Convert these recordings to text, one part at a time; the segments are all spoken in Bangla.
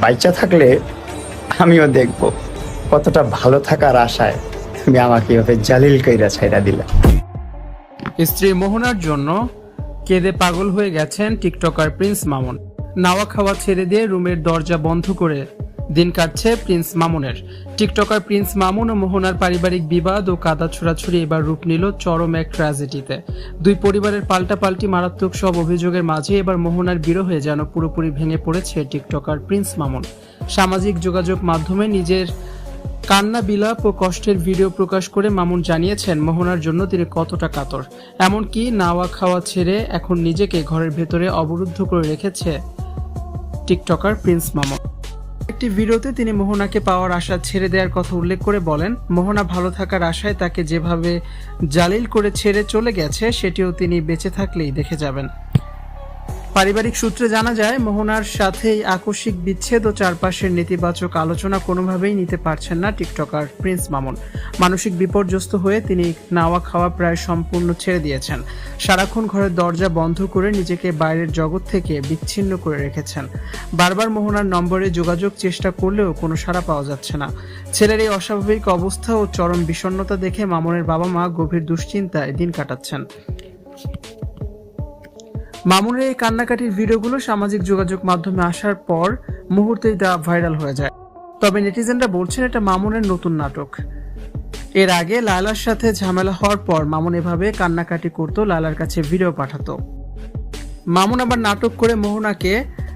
বাইচা থাকলে আমিও দেখব কতটা ভালো থাকার আশায় তুমি আমাকে এভাবে জালিল কইরা ছাইড়া দিলা। স্ত্রী মোহনার জন্য কেঁদে পাগল হয়ে গেছেন টিকটকার প্রিন্স মামুন। নাওয়া খাওয়া ছেড়ে দিয়ে রুমের দরজা বন্ধ করে দিন কাটছে প্রিন্স মামুনের। টিকটকার প্রিন্স মামুন ও মোহনার পারিবারিক বিবাদ ও কাদা ছোড়াছুড়ি এবার রূপ নিল চরম এক ট্র্যাজেডিতে। দুই পরিবারের পাল্টাপাল্টি মারাত্মক সব অভিযোগের মাঝে এবার মোহনার বিরহে যেন পুরোপুরি ভেঙে পড়েছে টিকটকার প্রিন্স মামুন। সামাজিক যোগাযোগ মাধ্যমে নিজের কান্না বিলাপ ও কষ্টের ভিডিও প্রকাশ করে মামুন জানিয়েছেন মোহনার জন্য তিনি কতটা কাতর। এমনকি নাওয়া খাওয়া ছেড়ে এখন নিজেকে ঘরের ভেতরে অবরুদ্ধ করে রেখেছে টিকটকার প্রিন্স মামুন। একটি ভিডিওতে তিনি মোহনাকে পাওয়ার আশা ছেড়ে দেওয়ার কথা উল্লেখ করে বলেন, মোহনা ভালো থাকার আশায় তাকে যেভাবে জালিল করে ছেড়ে চলে গেছে সেটিও তিনি বেঁচে থাকলেই দেখে যাবেন। পারিবারিক সূত্রে জানা যায়, মোহনার সাথেই আকস্মিক বিচ্ছেদ ও চারপাশের নেতিবাচক আলোচনা কোনোভাবেই নিতে পারছেন না টিকটকার প্রিন্স মামুন। মানসিক বিপর্যস্ত হয়ে তিনি নাওয়া খাওয়া প্রায় সম্পূর্ণ ছেড়ে দিয়েছেন। সারাক্ষণ ঘরের দরজা বন্ধ করে নিজেকে বাইরের জগৎ থেকে বিচ্ছিন্ন করে রেখেছেন। বারবার মোহনার নম্বরে যোগাযোগ চেষ্টা করলেও কোনো সাড়া পাওয়া যাচ্ছে না। ছেলের এই অস্বাভাবিক অবস্থা ও চরম বিষণ্ণতা দেখে মামুনের বাবা মা গভীর দুশ্চিন্তায় দিন কাটাচ্ছেন। মামুনের এই কান্নাকাটির ভিডিওগুলো সামাজিক যোগাযোগ মাধ্যমে আসার পর মুহূর্তেই তা ভাইরাল হয়ে যায়। তবে নেটিজেনরা বলছেন এটা মামুনের নতুন নাটক। এর আগে লায়লার সাথে ঝামেলা হওয়ার পর মামুন এভাবে কান্নাকাটি করতো, লায়লার কাছে ভিডিও পাঠাতো। মামুন আবার নাটক করে মোহনাকে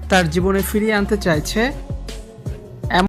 তার জীবনে ফিরিয়ে আনতে চাইছে